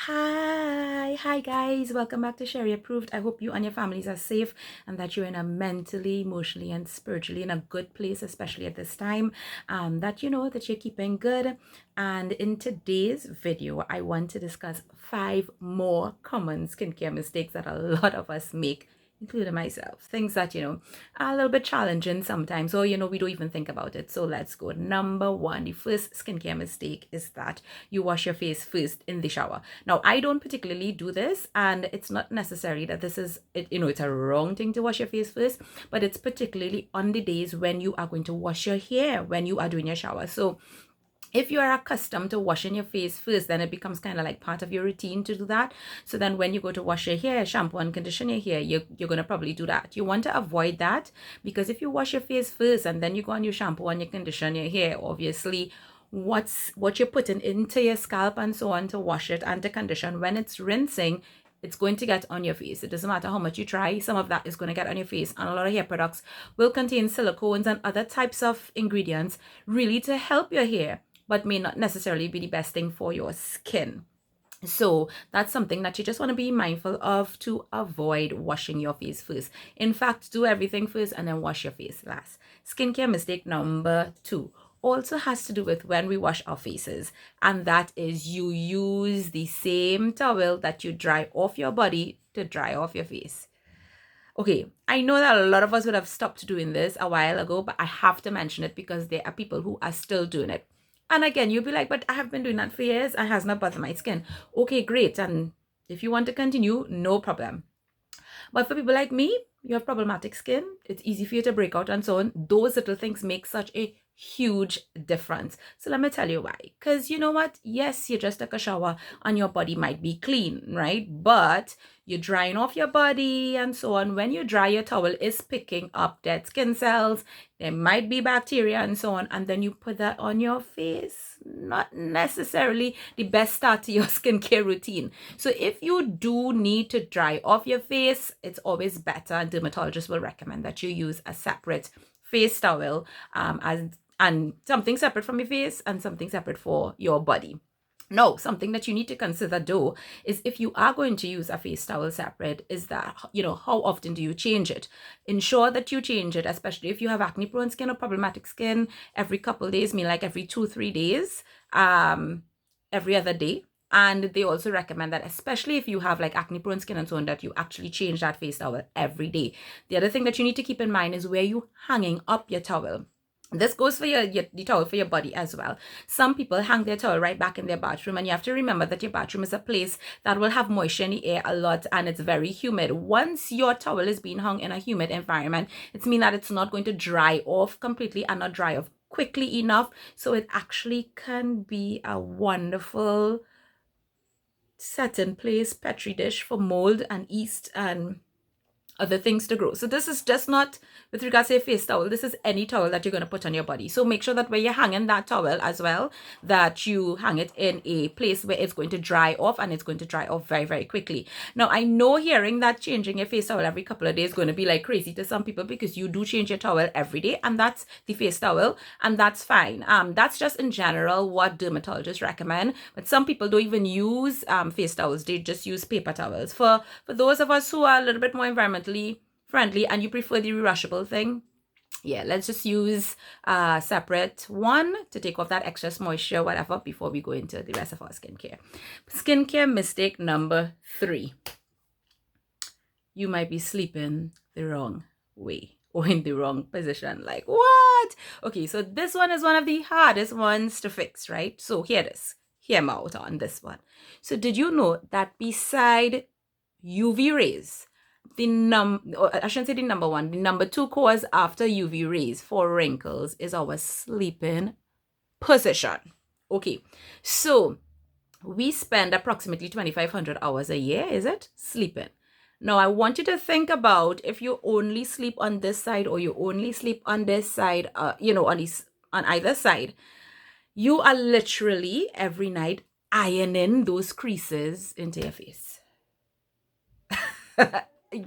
Hi guys, welcome back to Sheri Approved. I hope you and your families are safe and that you're in a mentally, emotionally, and spiritually in a good place, especially at this time. That you know that you're keeping good. And in today's video, I want to discuss 5 more common skincare mistakes that a lot of us make, including myself. Things that, are a little bit challenging sometimes, or, we don't even think about it. So let's go. Number 1, the first skincare mistake is that you wash your face first in the shower. Now, I don't particularly do this, and it's not necessary that this is, it's a wrong thing to wash your face first, but it's particularly on the days when you are going to wash your hair when you are doing your shower. So if you are accustomed to washing your face first, then it becomes kind of like part of your routine to do that. So then when you go to wash your hair, shampoo and condition your hair, you're going to probably do that. You want to avoid that, because if you wash your face first and then you go on your shampoo and you condition your hair, obviously what you're putting into your scalp and so on to wash it and to condition, when it's rinsing, it's going to get on your face. It doesn't matter how much you try, some of that is going to get on your face. And a lot of hair products will contain silicones and other types of ingredients really to help your hair, but may not necessarily be the best thing for your skin. So that's something that you just want to be mindful of to avoid washing your face first. In fact, do everything first and then wash your face last. Skincare mistake number 2 also has to do with when we wash our faces, and that is you use the same towel that you dry off your body to dry off your face. Okay, I know that a lot of us would have stopped doing this a while ago, but I have to mention it because there are people who are still doing it. And again, you'll be like, but I have been doing that for years and has not bothered my skin. Okay, great. And if you want to continue, no problem. But for people like me, you have problematic skin, it's easy for you to break out and so on. Those little things make such a huge difference. So let me tell you why. Because you know what? Yes, you just took a shower and your body might be clean, right? But you're drying off your body and so on. When you dry, your towel is picking up dead skin cells. There might be bacteria and so on. And then you put that on your face. Not necessarily the best start to your skincare routine. So if you do need to dry off your face, it's always better, and dermatologists will recommend that you use a separate face towel and something separate from your face and something separate for your body. No, something that you need to consider though is, if you are going to use a face towel separate, is that, how often do you change it? Ensure that you change it, especially if you have acne prone skin or problematic skin, every couple of days, like every 2-3 days, every other day. And they also recommend that, especially if you have like acne prone skin and so on, that you actually change that face towel every day. The other thing that you need to keep in mind is where you hanging up your towel. This goes for the towel for your body as well. Some people hang their towel right back in their bathroom, and you have to remember that your bathroom is a place that will have moisture in the air a lot, and it's very humid. Once your towel is being hung in a humid environment, it means that it's not going to dry off completely and not dry off quickly enough. So it actually can be a wonderful set-in place petri dish for mold and yeast and other things to grow. So this is just not with regards to a face towel. This is any towel that you're going to put on your body. So make sure that when you're hanging that towel as well, that you hang it in a place where it's going to dry off, and it's going to dry off very, very quickly. Now, I know hearing that changing your face towel every couple of days is going to be like crazy to some people, because you do change your towel every day, and that's the face towel, and that's fine. That's just in general what dermatologists recommend. But some people don't even use face towels. They just use paper towels. For those of us who are a little bit more environmentally friendly and you prefer the re-washable thing, yeah, let's just use a separate one to take off that excess moisture, whatever, before we go into the rest of our skincare. Skincare mistake number 3. You might be sleeping the wrong way or in the wrong position. Like, what? Okay, so this one is one of the hardest ones to fix, right? So hear this. Hear me out on this one. So did you know that beside UV rays, the number 1, the number 2 cause after UV rays for wrinkles is our sleeping position? Okay, so we spend approximately 2,500 hours a year, is it, sleeping? Now, I want you to think about if you only sleep on this side or you only sleep on this side, on either side, you are literally every night ironing those creases into your face.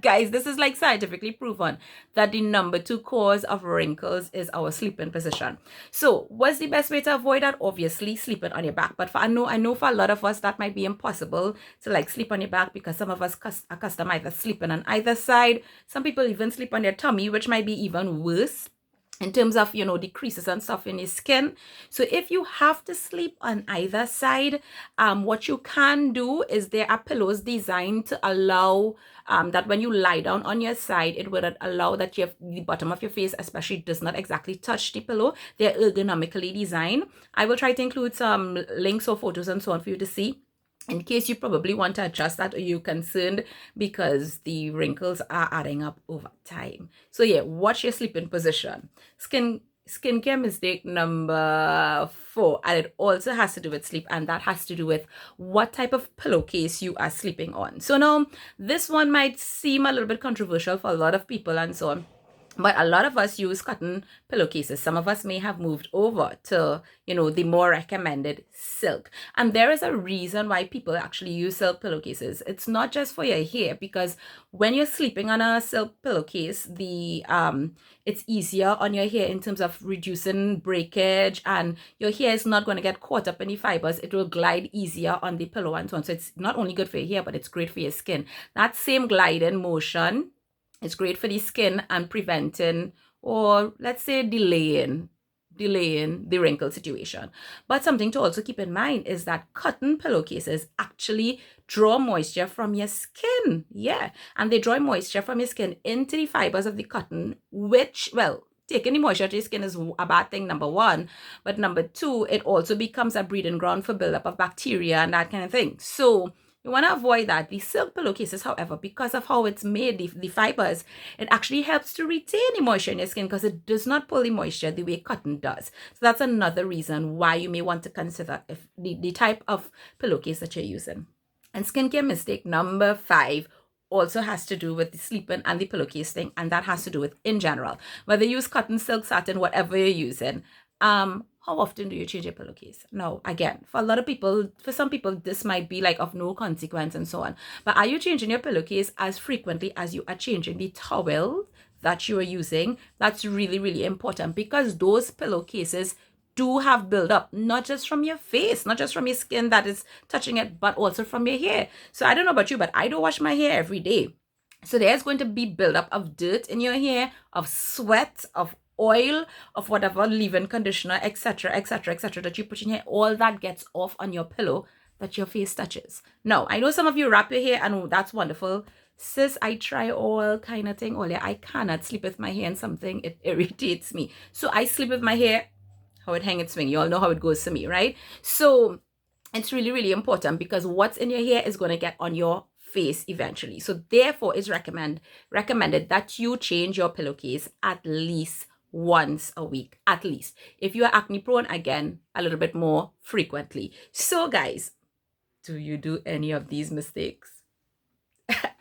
Guys, this is like scientifically proven that the number 2 cause of wrinkles is our sleeping position. So what's the best way to avoid that? Obviously sleeping on your back. But I know for a lot of us that might be impossible to like sleep on your back, because some of us are accustomed either sleeping on either side. Some people even sleep on their tummy, which might be even worse in terms of, the creases and stuff in your skin. So if you have to sleep on either side, what you can do is there are pillows designed to allow that when you lie down on your side, it would allow that the bottom of your face especially does not exactly touch the pillow. They're ergonomically designed. I will try to include some links or photos and so on for you to see, in case you probably want to adjust that, or you're concerned because the wrinkles are adding up over time. So yeah, watch your sleeping position. Skincare mistake number 4, and it also has to do with sleep, and that has to do with what type of pillowcase you are sleeping on. So now this one might seem a little bit controversial for a lot of people and so on, but a lot of us use cotton pillowcases. Some of us may have moved over to, the more recommended silk. And there is a reason why people actually use silk pillowcases. It's not just for your hair, because when you're sleeping on a silk pillowcase, it's easier on your hair in terms of reducing breakage, and your hair is not going to get caught up in the fibers. It will glide easier on the pillow and so on. So it's not only good for your hair, but it's great for your skin. That same gliding motion, it's great for the skin and preventing, or let's say delaying the wrinkle situation. But something to also keep in mind is that cotton pillowcases actually draw moisture from your skin. Yeah, and they draw moisture from your skin into the fibers of the cotton, which, well, taking the moisture to your skin is a bad thing, number 1. But number 2, it also becomes a breeding ground for buildup of bacteria and that kind of thing. So you want to avoid that. The silk pillowcases, however, because of how it's made, the fibers, it actually helps to retain the moisture in your skin, because it does not pull the moisture the way cotton does. So that's another reason why you may want to consider if the type of pillowcase that you're using. And skincare mistake number 5 also has to do with the sleeping and the pillowcase thing, and that has to do with, in general, whether you use cotton, silk, satin, whatever you're using, how often do you change your pillowcase? Now, again, for a lot of people, for some people, this might be like of no consequence and so on. But are you changing your pillowcase as frequently as you are changing the towel that you are using? That's really, really important, because those pillowcases do have buildup, not just from your face, not just from your skin that is touching it, but also from your hair. So I don't know about you, but I don't wash my hair every day. So there's going to be buildup of dirt in your hair, of sweat, of oil, of whatever leave-in conditioner, etc., etc., etc., that you put in here. All that gets off on your pillow that your face touches. Now, I know some of you wrap your hair, and that's wonderful. Sis, I try all kind of thing. Only I cannot sleep with my hair in something. It irritates me. So I sleep with my hair how it hang and swing. You all know how it goes to me, right? So it's really, really important, because what's in your hair is going to get on your face eventually. So therefore, it's recommended that you change your pillowcase at least once a week, at least. If you are acne prone, again, a little bit more frequently. So guys, do you do any of these mistakes?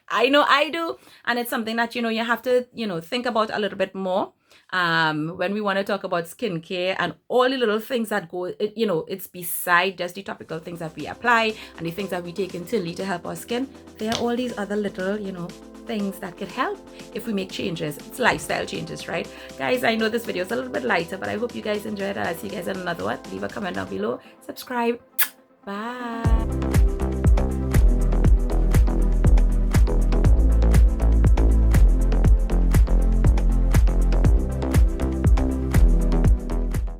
I know I do, and it's something that you have to think about a little bit more when we want to talk about skincare and all the little things that go, it's beside just the topical things that we apply and the things that we take internally to help our skin. There are all these other little things that could help if we make changes. It's lifestyle changes, right? Guys, I know this video is a little bit lighter, but I hope you guys enjoyed it. I'll see you guys in another one. Leave a comment down below, subscribe. Bye.